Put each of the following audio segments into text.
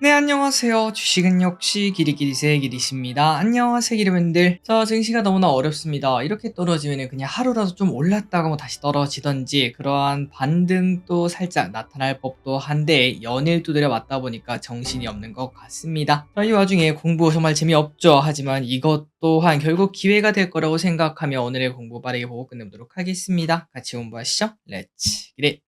네, 안녕하세요. 주식은 역시 기리기리세 기리십니다. 안녕하세요, 기리분들. 자, 증시가 너무나 어렵습니다. 이렇게 떨어지면 그냥 하루라도 좀 올랐다가 뭐 다시 떨어지던지 그러한 반등도 살짝 나타날 법도 한데 연일 두드려 맞다 보니까 정신이 없는 것 같습니다. 자, 이 와중에 공부 정말 재미없죠. 하지만 이것 또한 결국 기회가 될 거라고 생각하며 오늘의 공부 빠르게 보고 끝내보도록 하겠습니다. 같이 공부하시죠. 렛츠 기릿.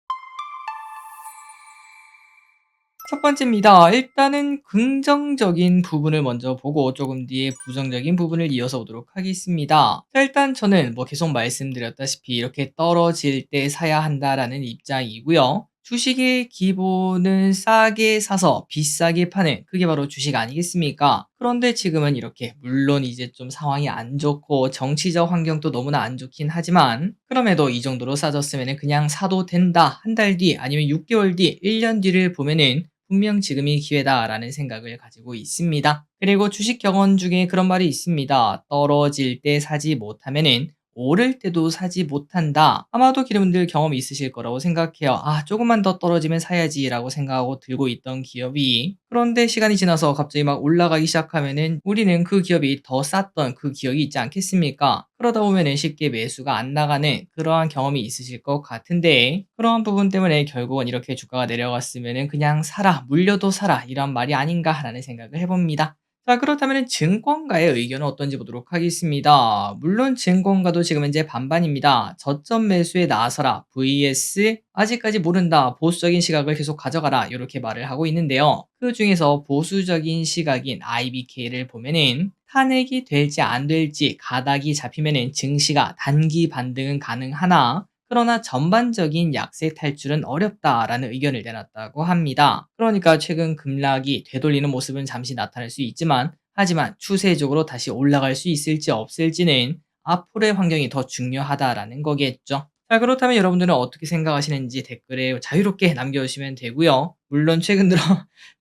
첫 번째입니다. 일단은 긍정적인 부분을 먼저 보고 조금 뒤에 부정적인 부분을 이어서 보도록 하겠습니다. 자, 일단 저는 뭐 계속 말씀드렸다시피 이렇게 떨어질 때 사야 한다라는 입장이고요. 주식의 기본은 싸게 사서 비싸게 파는 그게 바로 주식 아니겠습니까? 그런데 지금은 이렇게 물론 이제 좀 상황이 안 좋고 정치적 환경도 너무나 안 좋긴 하지만 그럼에도 이 정도로 싸졌으면 그냥 사도 된다. 한 달 뒤 아니면 6개월 뒤, 1년 뒤를 보면은 분명 지금이 기회다라는 생각을 가지고 있습니다. 그리고 주식 경험 중에 그런 말이 있습니다. 떨어질 때 사지 못하면은 오를 때도 사지 못한다. 아마도 기름들 경험이 있으실 거라고 생각해요. 아, 조금만 더 떨어지면 사야지라고 생각하고 들고 있던 기업이 그런데 시간이 지나서 갑자기 막 올라가기 시작하면은 우리는 그 기업이 더 쌌던 그 기억이 있지 않겠습니까? 그러다 보면은 쉽게 매수가 안 나가는 그러한 경험이 있으실 것 같은데 그러한 부분 때문에 결국은 이렇게 주가가 내려갔으면은 그냥 사라, 물려도 사라 이런 말이 아닌가라는 생각을 해봅니다. 자, 그렇다면 증권가의 의견은 어떤지 보도록 하겠습니다. 물론 증권가도 지금 현재 반반입니다. 저점 매수에 나서라 vs 아직까지 모른다 보수적인 시각을 계속 가져가라 이렇게 말을 하고 있는데요. 그 중에서 보수적인 시각인 IBK를 보면은 탄핵이 될지 안 될지 가닥이 잡히면은 증시가 단기 반등은 가능하나 그러나 전반적인 약세 탈출은 어렵다라는 의견을 내놨다고 합니다. 그러니까 최근 급락이 되돌리는 모습은 잠시 나타날 수 있지만 하지만 추세적으로 다시 올라갈 수 있을지 없을지는 앞으로의 환경이 더 중요하다라는 거겠죠. 자, 그렇다면 여러분들은 어떻게 생각하시는지 댓글에 자유롭게 남겨주시면 되고요. 물론 최근 들어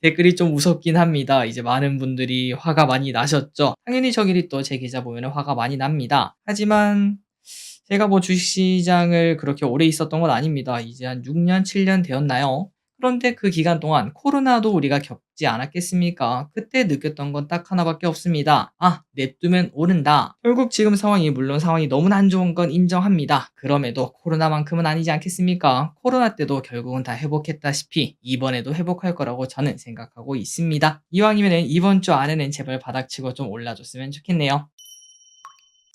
댓글이 좀 무섭긴 합니다. 이제 많은 분들이 화가 많이 나셨죠. 당연히 저끼리 또 제 계좌 보면 화가 많이 납니다. 하지만 제가 뭐 주식시장을 그렇게 오래 있었던 건 아닙니다. 이제 한 6년, 7년 되었나요? 그런데 그 기간 동안 코로나도 우리가 겪지 않았겠습니까? 그때 느꼈던 건 딱 하나밖에 없습니다. 아, 냅두면 오른다. 결국 지금 상황이 물론 상황이 너무나 안 좋은 건 인정합니다. 그럼에도 코로나만큼은 아니지 않겠습니까? 코로나 때도 결국은 다 회복했다시피 이번에도 회복할 거라고 저는 생각하고 있습니다. 이왕이면 이번 주 안에는 제발 바닥치고 좀 올라줬으면 좋겠네요.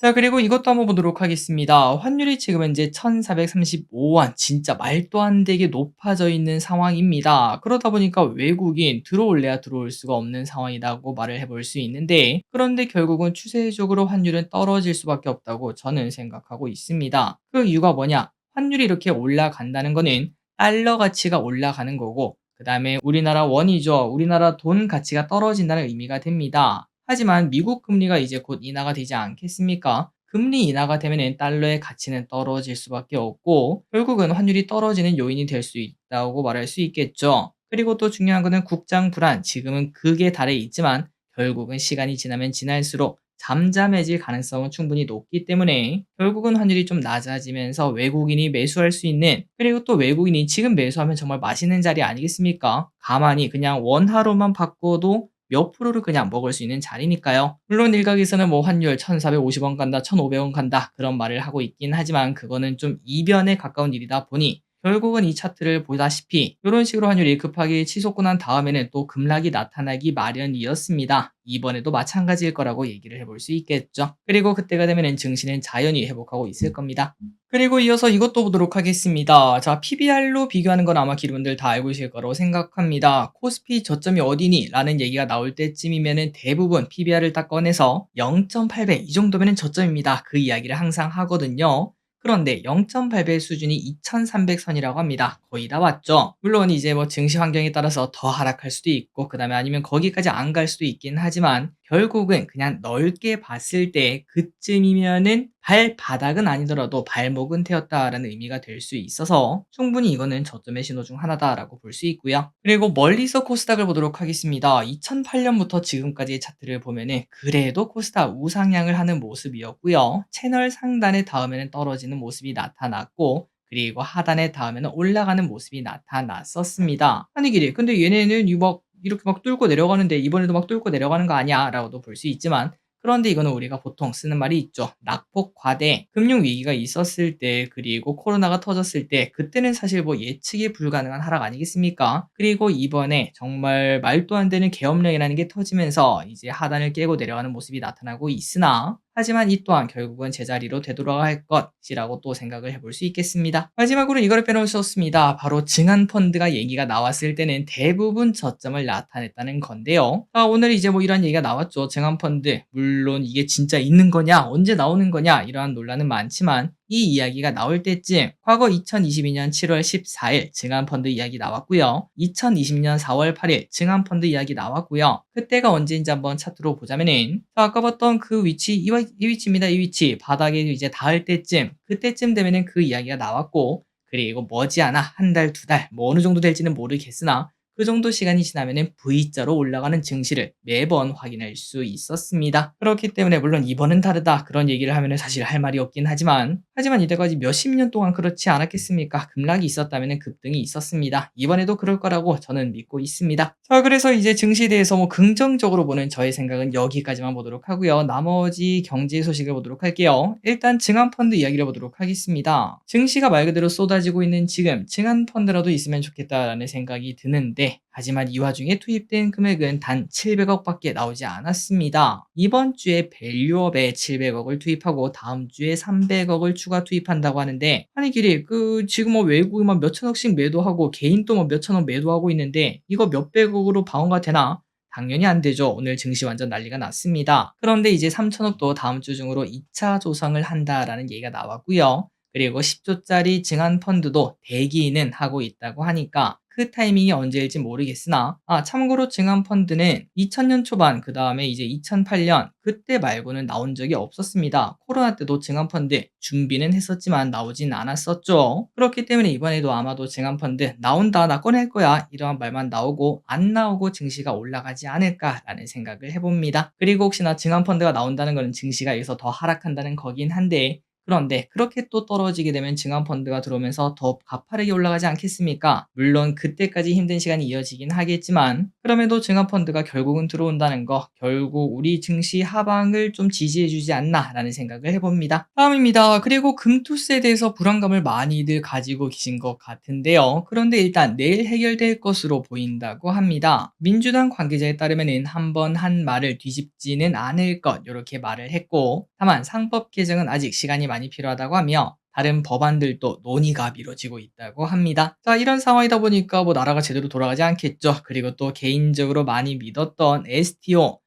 자, 그리고 이것도 한번 보도록 하겠습니다. 환율이 지금 현재 1435원 진짜 말도 안 되게 높아져 있는 상황입니다. 그러다 보니까 외국인 들어올래야 들어올 수가 없는 상황이라고 말을 해볼 수 있는데 그런데 결국은 추세적으로 환율은 떨어질 수밖에 없다고 저는 생각하고 있습니다. 그 이유가 뭐냐? 환율이 이렇게 올라간다는 거는 달러 가치가 올라가는 거고 그 다음에 우리나라 원이죠. 우리나라 돈 가치가 떨어진다는 의미가 됩니다. 하지만 미국 금리가 이제 곧 인하가 되지 않겠습니까? 금리 인하가 되면 달러의 가치는 떨어질 수밖에 없고 결국은 환율이 떨어지는 요인이 될 수 있다고 말할 수 있겠죠. 그리고 또 중요한 거는 국장 불안. 지금은 극에 달해 있지만 결국은 시간이 지나면 지날수록 잠잠해질 가능성은 충분히 높기 때문에 결국은 환율이 좀 낮아지면서 외국인이 매수할 수 있는 그리고 또 외국인이 지금 매수하면 정말 맛있는 자리 아니겠습니까? 가만히 그냥 원화로만 바꿔도 몇 프로를 그냥 먹을 수 있는 자리니까요. 물론 일각에서는 뭐 환율 1450원 간다, 1500원 간다 그런 말을 하고 있긴 하지만 그거는 좀 이변에 가까운 일이다 보니 결국은 이 차트를 보다시피 이런 식으로 환율이 급하게 치솟고 난 다음에는 또 급락이 나타나기 마련이었습니다. 이번에도 마찬가지일 거라고 얘기를 해볼 수 있겠죠. 그리고 그때가 되면 증시는 자연히 회복하고 있을 겁니다. 그리고 이어서 이것도 보도록 하겠습니다. 자, PBR로 비교하는 건 아마 기분들 다 알고 계실 거라고 생각합니다. 코스피 저점이 어디니? 라는 얘기가 나올 때쯤이면은 대부분 PBR을 딱 꺼내서 0.8배 이 정도면은 저점입니다. 그 이야기를 항상 하거든요. 그런데 0.8배 수준이 2300선이라고 합니다. 거의 다 왔죠. 물론 이제 뭐 증시 환경에 따라서 더 하락할 수도 있고 그다음에 아니면 거기까지 안 갈 수도 있긴 하지만 결국은 그냥 넓게 봤을 때 그쯤이면은 발바닥은 아니더라도 발목은 트였다라는 의미가 될 수 있어서 충분히 이거는 저점의 신호 중 하나다라고 볼 수 있고요. 그리고 멀리서 코스닥을 보도록 하겠습니다. 2008년부터 지금까지의 차트를 보면은 그래도 코스닥 우상향을 하는 모습이었고요. 채널 상단에 닿으면 떨어지는 모습이 나타났고 그리고 하단에 닿으면 올라가는 모습이 나타났었습니다. 아니 길이 근데 얘네는 막 이렇게 막 뚫고 내려가는데 이번에도 막 뚫고 내려가는 거 아니야?'라고도 볼 수 있지만, 그런데 이거는 우리가 보통 쓰는 말이 있죠. 낙폭과대. 금융 위기가 있었을 때, 그리고 코로나가 터졌을 때, 그때는 사실 뭐 예측이 불가능한 하락 아니겠습니까? 그리고 이번에 정말 말도 안 되는 계엄령이라는 게 터지면서 이제 하단을 깨고 내려가는 모습이 나타나고 있으나, 하지만 이 또한 결국은 제자리로 되돌아갈 것이라고 또 생각을 해볼 수 있겠습니다. 마지막으로 이거를 빼놓을 수 없습니다. 바로 증한펀드가 얘기가 나왔을 때는 대부분 저점을 나타냈다는 건데요. 오늘 이제 뭐 이런 얘기가 나왔죠. 증한펀드, 물론 이게 진짜 있는 거냐, 언제 나오는 거냐, 이러한 논란은 많지만, 이 이야기가 나올 때쯤 과거 2022년 7월 14일 증한펀드 이야기 나왔고요. 2020년 4월 8일 증한펀드 이야기 나왔고요. 그때가 언제인지 한번 차트로 보자면은, 아까 봤던 그 위치, 이 위치입니다. 이 위치 바닥에 이제 닿을 때쯤, 그때쯤 되면은 그 이야기가 나왔고, 그리고 머지않아 한 달, 두 달, 뭐 어느 정도 될지는 모르겠으나 그 정도 시간이 지나면은 V자로 올라가는 증시를 매번 확인할 수 있었습니다. 그렇기 때문에 물론 이번은 다르다, 그런 얘기를 하면은 사실 할 말이 없긴 하지만 이때까지 몇십 년 동안 그렇지 않았겠습니까? 급락이 있었다면은 급등이 있었습니다. 이번에도 그럴 거라고 저는 믿고 있습니다. 자, 그래서 이제 증시에 대해서 뭐 긍정적으로 보는 저의 생각은 여기까지만 보도록 하고요. 나머지 경제 소식을 보도록 할게요. 일단 증한펀드 이야기를 보도록 하겠습니다. 증시가 말 그대로 쏟아지고 있는 지금 증한펀드라도 있으면 좋겠다라는 생각이 드는데, 하지만 이 와중에 투입된 금액은 단 700억밖에 나오지 않았습니다. 이번 주에 밸류업에 700억을 투입하고 다음 주에 300억을 추가 투입한다고 하는데, 아니 길이 지금 뭐 외국이 막 몇천억씩 매도하고 개인도 뭐 몇천억 매도하고 있는데 이거 몇백억으로 방어가 되나? 당연히 안 되죠. 오늘 증시 완전 난리가 났습니다. 그런데 이제 3천억도 다음 주 중으로 2차 조성을 한다라는 얘기가 나왔고요. 그리고 10조짜리 증한펀드도 대기는 하고 있다고 하니까 그 타이밍이 언제일지 모르겠으나, 참고로 증한펀드는 2000년 초반, 그 다음에 이제 2008년 그때 말고는 나온 적이 없었습니다. 코로나 때도 증한펀드 준비는 했었지만 나오진 않았었죠. 그렇기 때문에 이번에도 아마도 증한펀드 나온다, 나 꺼낼 거야, 이러한 말만 나오고 안 나오고 증시가 올라가지 않을까라는 생각을 해봅니다. 그리고 혹시나 증한펀드가 나온다는 것은 증시가 여기서 더 하락한다는 거긴 한데, 그런데 그렇게 또 떨어지게 되면 증한펀드가 들어오면서 더 가파르게 올라가지 않겠습니까? 물론 그때까지 힘든 시간이 이어지긴 하겠지만, 그럼에도 증한펀드가 결국은 들어온다는 거, 결국 우리 증시 하방을 좀 지지해주지 않나 라는 생각을 해봅니다. 다음입니다. 그리고 금투스에 대해서 불안감을 많이들 가지고 계신 것 같은데요. 그런데 일단 내일 해결될 것으로 보인다고 합니다. 민주당 관계자에 따르면 한번 한 말을 뒤집지는 않을 것, 이렇게 말을 했고, 다만 상법 개정은 아직 시간이 많이 필요하다고 하며 다른 법안들도 논의가 미뤄지고 있다고 합니다. 자, 이런 상황이다 보니까 뭐 나라가 제대로 돌아가지 않겠죠. 그리고 또 개인적으로 많이 믿었던 STO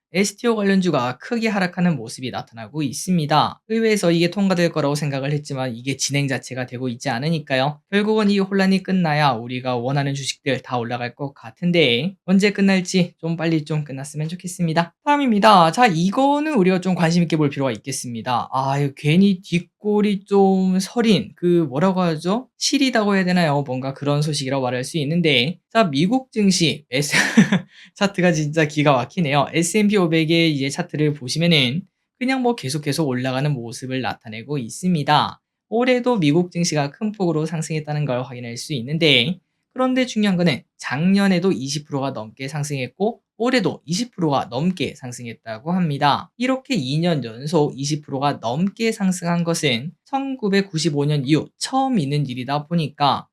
관련주가 크게 하락하는 모습이 나타나고 있습니다. 의회에서 이게 통과될 거라고 생각을 했지만 이게 진행 자체가 되고 있지 않으니까요. 결국은 이 혼란이 끝나야 우리가 원하는 주식들 다 올라갈 것 같은데, 언제 끝날지 좀 빨리 좀 끝났으면 좋겠습니다. 다음입니다. 자, 이거는 우리가 좀 관심 있게 볼 필요가 있겠습니다. 이거 괜히 뒷골이 좀 서린, 뭐라고 하죠? 시리다고 해야 되나요? 뭔가 그런 소식이라고 말할 수 있는데, 자, 미국 증시 차트가 진짜 기가 막히네요. S&P 500의 이제 차트를 보시면은 그냥 뭐 계속 올라가는 모습을 나타내고 있습니다. 올해도 미국 증시가 큰 폭으로 상승했다는 걸 확인할 수 있는데, 그런데 중요한 거는 작년에도 20%가 넘게 상승했고 올해도 20%가 넘게 상승했다고 합니다. 이렇게 2년 연속 20%가 넘게 상승한 것은 1995년 이후 처음 있는 일이다 보니까,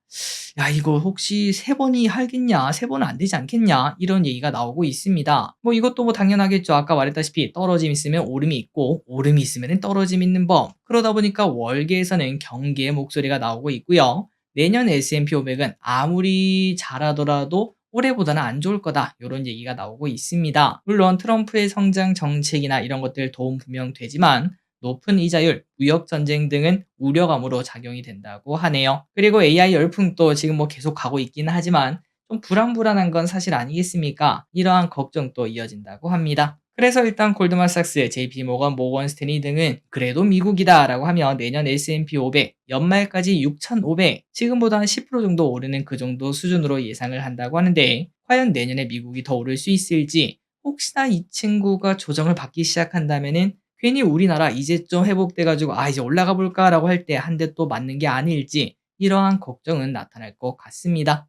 야, 이거 혹시 세 번이 하겠냐, 세 번은 안 되지 않겠냐, 이런 얘기가 나오고 있습니다. 뭐 이것도 뭐 당연하겠죠. 아까 말했다시피 떨어짐 있으면 오름이 있고 오름이 있으면 떨어짐 있는 법. 그러다 보니까 월계에서는 경계의 목소리가 나오고 있고요. 내년 S&P 500은 아무리 잘하더라도 올해보다는 안 좋을 거다, 이런 얘기가 나오고 있습니다. 물론 트럼프의 성장 정책이나 이런 것들 도움 분명 되지만 높은 이자율, 무역 전쟁 등은 우려감으로 작용이 된다고 하네요. 그리고 AI 열풍도 지금 뭐 계속 가고 있기는 하지만 좀 불안불안한 건 사실 아니겠습니까? 이러한 걱정도 이어진다고 합니다. 그래서 일단 골드만삭스, JP모건, 모건스탠리 등은 그래도 미국이다라고 하며 내년 S&P 500 연말까지 6,500, 지금보다 한 10% 정도 오르는 그 정도 수준으로 예상을 한다고 하는데, 과연 내년에 미국이 더 오를 수 있을지, 혹시나 이 친구가 조정을 받기 시작한다면은 괜히 우리나라 이제 좀 회복돼가지고 이제 올라가 볼까라고 할 때 한 대 또 맞는 게 아닐지, 이러한 걱정은 나타날 것 같습니다.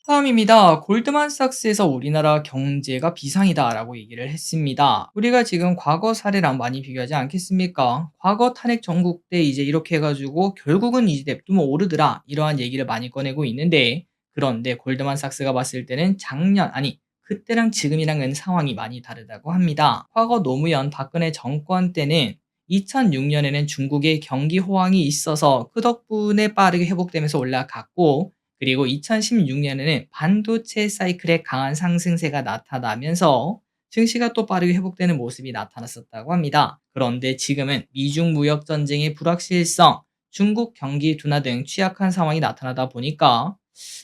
다음입니다. 골드만삭스에서 우리나라 경제가 비상이다라고 얘기를 했습니다. 우리가 지금 과거 사례랑 많이 비교하지 않겠습니까? 과거 탄핵 전국 때 이제 이렇게 해가지고 결국은 이제 냅두면 오르더라 이러한 얘기를 많이 꺼내고 있는데, 그런데 골드만삭스가 봤을 때는 작년 아니 그때랑 지금이랑은 상황이 많이 다르다고 합니다. 과거 노무현 박근혜 정권 때는 2006년에는 중국의 경기 호황이 있어서 그 덕분에 빠르게 회복되면서 올라갔고, 그리고 2016년에는 반도체 사이클의 강한 상승세가 나타나면서 증시가 또 빠르게 회복되는 모습이 나타났었다고 합니다. 그런데 지금은 미중 무역 전쟁의 불확실성, 중국 경기 둔화 등 취약한 상황이 나타나다 보니까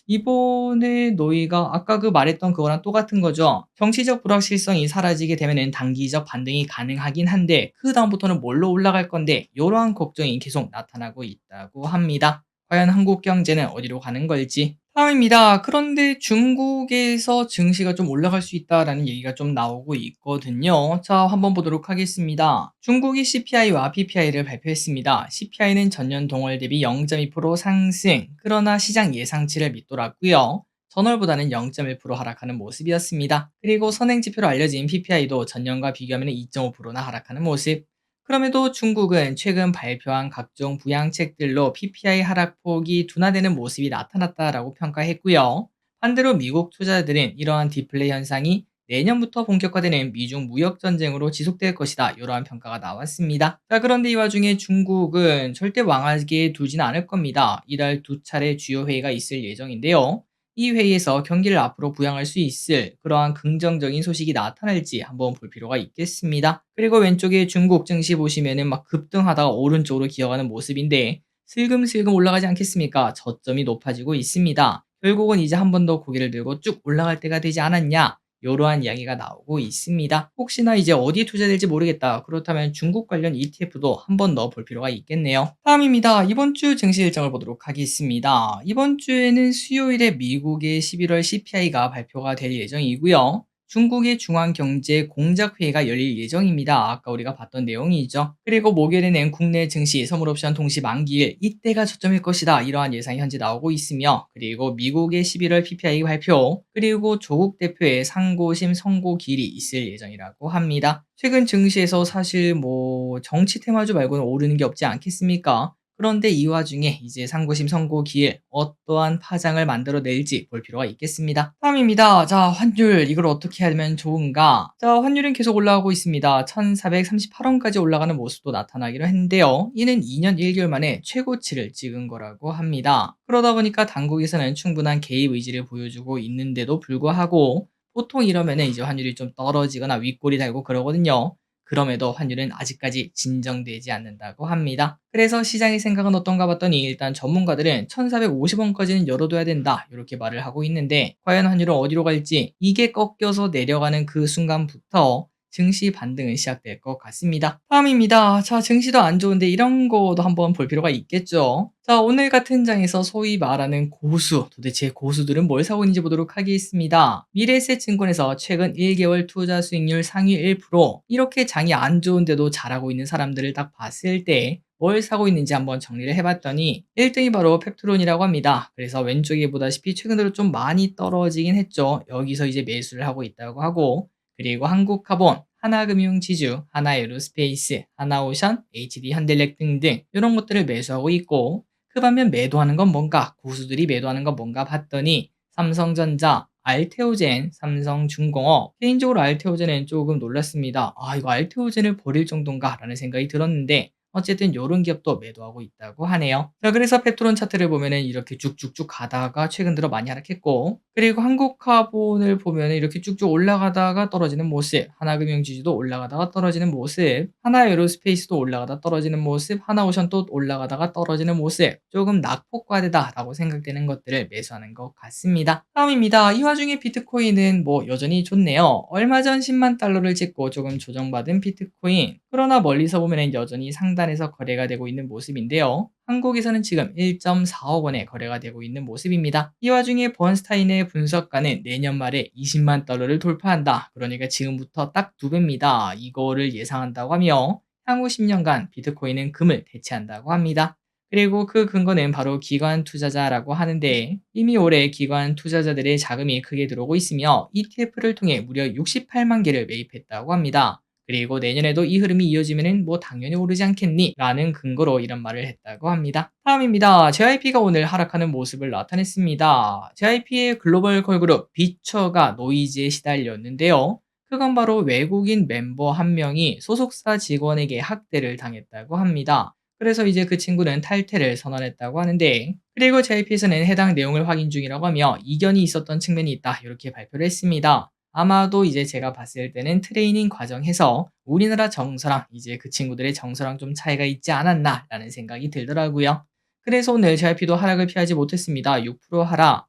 이번에 너희가 아까 그 말했던 그거랑 똑같은 거죠. 정치적 불확실성이 사라지게 되면은 단기적 반등이 가능하긴 한데 그 다음부터는 뭘로 올라갈 건데, 이러한 걱정이 계속 나타나고 있다고 합니다. 과연 한국 경제는 어디로 가는 걸지. 다음입니다. 그런데 중국에서 증시가 좀 올라갈 수 있다라는 얘기가 좀 나오고 있거든요. 자, 한번 보도록 하겠습니다. 중국이 CPI와 PPI를 발표했습니다. CPI는 전년 동월 대비 0.2% 상승, 그러나 시장 예상치를 밑돌았고요. 전월보다는 0.1% 하락하는 모습이었습니다. 그리고 선행지표로 알려진 PPI도 전년과 비교하면 2.5%나 하락하는 모습. 그럼에도 중국은 최근 발표한 각종 부양책들로 PPI 하락폭이 둔화되는 모습이 나타났다라고 평가했고요. 반대로 미국 투자자들은 이러한 디플레 현상이 내년부터 본격화되는 미중 무역 전쟁으로 지속될 것이다, 이러한 평가가 나왔습니다. 자, 그런데 이 와중에 중국은 절대 망하게 두진 않을 겁니다. 이달 두 차례 주요 회의가 있을 예정인데요. 이 회의에서 경기를 앞으로 부양할 수 있을 그러한 긍정적인 소식이 나타날지 한번 볼 필요가 있겠습니다. 그리고 왼쪽에 중국 증시 보시면은 막 급등하다가 오른쪽으로 기어가는 모습인데 슬금슬금 올라가지 않겠습니까? 저점이 높아지고 있습니다. 결국은 이제 한 번 더 고개를 들고 쭉 올라갈 때가 되지 않았냐? 이러한 이야기가 나오고 있습니다. 혹시나 이제 어디에 투자될지 모르겠다, 그렇다면 중국 관련 ETF도 한 번 더 볼 필요가 있겠네요. 다음입니다. 이번 주 증시 일정을 보도록 하겠습니다. 이번 주에는 수요일에 미국의 11월 CPI가 발표가 될 예정이고요. 중국의 중앙경제공작회의가 열릴 예정입니다. 아까 우리가 봤던 내용이죠. 그리고 목요일에는 국내 증시 선물옵션 동시 만기일, 이때가 저점일 것이다, 이러한 예상이 현재 나오고 있으며, 그리고 미국의 11월 PPI 발표, 그리고 조국 대표의 상고심 선고기일이 있을 예정이라고 합니다. 최근 증시에서 사실 뭐 정치 테마주 말고는 오르는 게 없지 않겠습니까? 그런데 이 와중에 이제 상고심 선고기일 어떠한 파장을 만들어낼지 볼 필요가 있겠습니다. 다음입니다. 자, 환율 이걸 어떻게 하면 좋은가? 자, 환율은 계속 올라가고 있습니다. 1438원까지 올라가는 모습도 나타나기로 했는데요. 이는 2년 1개월 만에 최고치를 찍은 거라고 합니다. 그러다 보니까 당국에서는 충분한 개입 의지를 보여주고 있는데도 불구하고 보통 이러면은 이제 환율이 좀 떨어지거나 윗골이 달고 그러거든요. 그럼에도 환율은 아직까지 진정되지 않는다고 합니다. 그래서 시장의 생각은 어떤가 봤더니 일단 전문가들은 1450원까지는 열어둬야 된다, 이렇게 말을 하고 있는데 과연 환율은 어디로 갈지, 이게 꺾여서 내려가는 그 순간부터 증시 반등은 시작될 것 같습니다. 다음입니다. 자, 증시도 안 좋은데 이런 거도 한번 볼 필요가 있겠죠. 자, 오늘 같은 장에서 소위 말하는 고수, 도대체 고수들은 뭘 사고 있는지 보도록 하겠습니다. 미래에셋증권에서 최근 1개월 투자 수익률 상위 1%, 이렇게 장이 안 좋은데도 잘하고 있는 사람들을 딱 봤을 때 뭘 사고 있는지 한번 정리를 해봤더니 1등이 바로 펩트론이라고 합니다. 그래서 왼쪽에 보다시피 최근 들어 좀 많이 떨어지긴 했죠. 여기서 이제 매수를 하고 있다고 하고, 그리고 한국카본, 하나금융지주, 하나에로스페이스, 하나오션, HD현대력 등등 이런 것들을 매수하고 있고, 그 반면 매도하는 건 뭔가, 고수들이 매도하는 건 뭔가 봤더니 삼성전자, 알테오젠, 삼성중공업. 개인적으로 알테오젠은 조금 놀랐습니다. 아, 이거 알테오젠을 버릴 정도인가 라는 생각이 들었는데 어쨌든 요런 기업도 매도하고 있다고 하네요. 자, 그래서 펩트론 차트를 보면은 이렇게 쭉쭉쭉 가다가 최근 들어 많이 하락했고, 그리고 한국카본을 보면은 이렇게 쭉쭉 올라가다가 떨어지는 모습, 하나금융지주도 올라가다가 떨어지는 모습, 하나에로스페이스도 올라가다 떨어지는 모습, 하나오션도 올라가다가 떨어지는 모습, 조금 낙폭과대다라고 생각되는 것들을 매수하는 것 같습니다. 다음입니다. 이 와중에 비트코인은 뭐 여전히 좋네요. 얼마 전 10만 달러를 찍고 조금 조정받은 비트코인, 그러나 멀리서 보면 여전히 상단에서 거래가 되고 있는 모습인데요. 한국에서는 지금 1.4억 원에 거래가 되고 있는 모습입니다. 이 와중에 번스타인의 분석가는 내년 말에 20만 달러를 돌파한다, 그러니까 지금부터 딱 2배입니다, 이거를 예상한다고 하며 향후 10년간 비트코인은 금을 대체한다고 합니다. 그리고 그 근거는 바로 기관 투자자라고 하는데 이미 올해 기관 투자자들의 자금이 크게 들어오고 있으며 ETF를 통해 무려 68만 개를 매입했다고 합니다. 그리고 내년에도 이 흐름이 이어지면은 뭐 당연히 오르지 않겠니? 라는 근거로 이런 말을 했다고 합니다. 다음입니다. JYP가 오늘 하락하는 모습을 나타냈습니다. JYP의 글로벌 걸그룹 비처가 노이즈에 시달렸는데요. 그건 바로 외국인 멤버 한 명이 소속사 직원에게 학대를 당했다고 합니다. 그래서 이제 그 친구는 탈퇴를 선언했다고 하는데 그리고 JYP에서는 해당 내용을 확인 중이라고 하며 이견이 있었던 측면이 있다 이렇게 발표를 했습니다. 아마도 이제 제가 봤을 때는 트레이닝 과정에서 우리나라 정서랑 이제 그 친구들의 정서랑 좀 차이가 있지 않았나 라는 생각이 들더라고요. 그래서 오늘 JYP도 하락을 피하지 못했습니다. 6% 하락.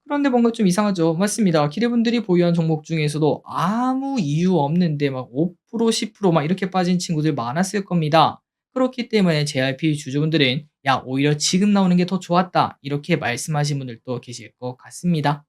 그런데 뭔가 좀 이상하죠. 맞습니다. 기대분들이 보유한 종목 중에서도 아무 이유 없는데 막 5%, 10%막 이렇게 빠진 친구들 많았을 겁니다. 그렇기 때문에 JYP 주주분들은 야, 오히려 지금 나오는 게 더 좋았다. 이렇게 말씀하신 분들도 계실 것 같습니다.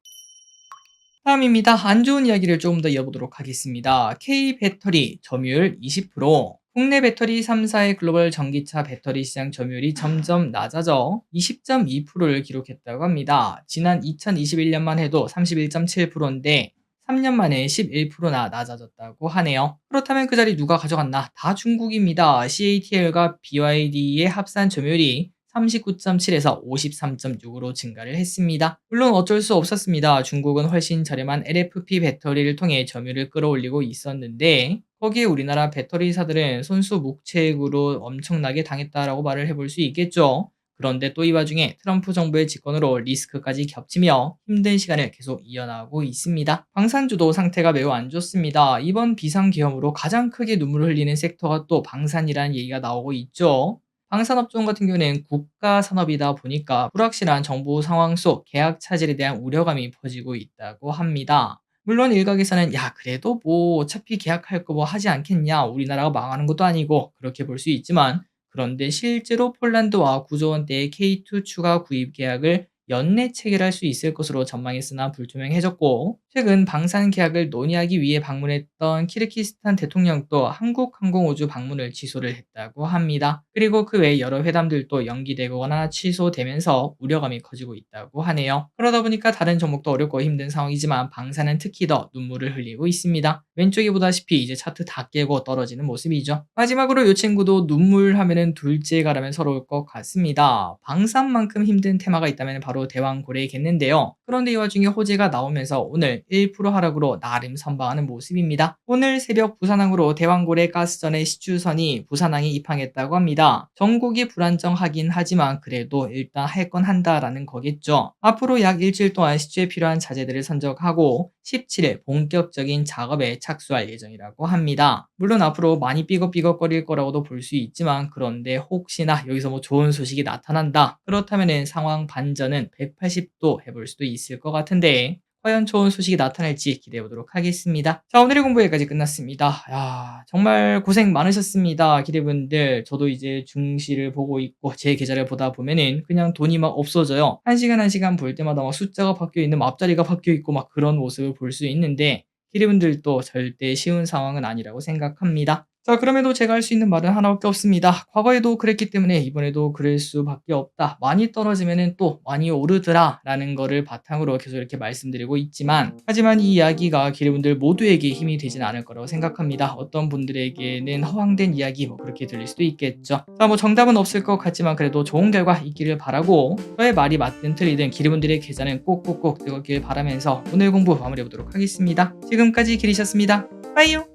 다음입니다. 안 좋은 이야기를 조금 더 이어보도록 하겠습니다. K배터리 점유율 20%. 국내 배터리 3사의 글로벌 전기차 배터리 시장 점유율이 점점 낮아져 20.2%를 기록했다고 합니다. 지난 2021년만 해도 31.7%인데 3년 만에 11%나 낮아졌다고 하네요. 그렇다면 그 자리 누가 가져갔나? 다 중국입니다. CATL과 BYD의 합산 점유율이 39.7에서 53.6으로 증가를 했습니다. 물론 어쩔 수 없었습니다. 중국은 훨씬 저렴한 LFP 배터리를 통해 점유율을 끌어올리고 있었는데 거기에 우리나라 배터리사들은 손수묵체액으로 엄청나게 당했다라고 말을 해볼 수 있겠죠. 그런데 또 이 와중에 트럼프 정부의 집권으로 리스크까지 겹치며 힘든 시간을 계속 이어나가고 있습니다. 방산주도 상태가 매우 안 좋습니다. 이번 비상계엄으로 가장 크게 눈물을 흘리는 섹터가 또 방산이라는 얘기가 나오고 있죠. 방산업종 같은 경우에는 국가 산업이다 보니까 불확실한 정부 상황 속 계약 차질에 대한 우려감이 퍼지고 있다고 합니다. 물론 일각에서는 야 그래도 뭐 어차피 계약할 거 뭐 하지 않겠냐 우리나라가 망하는 것도 아니고 그렇게 볼 수 있지만 그런데 실제로 폴란드와 9조 원대의 K2 추가 구입 계약을 연내 체결할 수 있을 것으로 전망했으나 불투명해졌고 최근 방산 계약을 논의하기 위해 방문했던 키르기스탄 대통령도 한국항공우주 방문을 취소를 했다고 합니다. 그리고 그 외 여러 회담들도 연기되거나 취소되면서 우려감이 커지고 있다고 하네요. 그러다 보니까 다른 종목도 어렵고 힘든 상황이지만 방산은 특히 더 눈물을 흘리고 있습니다. 왼쪽에 보다시피 이제 차트 다 깨고 떨어지는 모습이죠. 마지막으로 이 친구도 눈물 하면은 둘째 가라면 서러울 것 같습니다. 방산만큼 힘든 테마가 있다면 바로 대왕고래겠는데요. 그런데 이 와중에 호재가 나오면서 오늘 1% 하락으로 나름 선방하는 모습입니다. 오늘 새벽 부산항으로 대왕고래 가스전의 시추선이 부산항에 입항했다고 합니다. 전국이 불안정하긴 하지만 그래도 일단 할 건 한다라는 거겠죠. 앞으로 약 일주일 동안 시추에 필요한 자재들을 선적하고 17일 본격적인 작업에 착수할 예정이라고 합니다. 물론 앞으로 많이 삐걱삐걱거릴 거라고도 볼 수 있지만 그런데 혹시나 여기서 뭐 좋은 소식이 나타난다. 그렇다면은 상황 반전은 180도 해볼 수도 있을 것 같은데 과연 좋은 소식이 나타날지 기대해 보도록 하겠습니다. 자, 오늘의 공부 여기까지 끝났습니다. 야, 정말 고생 많으셨습니다. 기대분들. 저도 이제 중시를 보고 있고 제 계좌를 보다 보면은 그냥 돈이 막 없어져요. 한 시간 한 시간 볼 때마다 막 숫자가 바뀌어 있는 앞자리가 바뀌어 있고 막 그런 모습을 볼 수 있는데 기대분들도 절대 쉬운 상황은 아니라고 생각합니다. 자, 그럼에도 제가 할 수 있는 말은 하나밖에 없습니다. 과거에도 그랬기 때문에 이번에도 그럴 수밖에 없다. 많이 떨어지면은 또 많이 오르더라 라는 거를 바탕으로 계속 이렇게 말씀드리고 있지만 하지만 이 이야기가 기대분들 모두에게 힘이 되진 않을 거라고 생각합니다. 어떤 분들에게는 허황된 이야기 뭐 그렇게 들릴 수도 있겠죠. 자, 뭐 정답은 없을 것 같지만 그래도 좋은 결과 있기를 바라고 저의 말이 맞든 틀리든 기대분들의 계좌는 꼭꼭꼭 뜨겁길 바라면서 오늘 공부 마무리해 보도록 하겠습니다. 지금까지 기리셨습니다. 빠이요.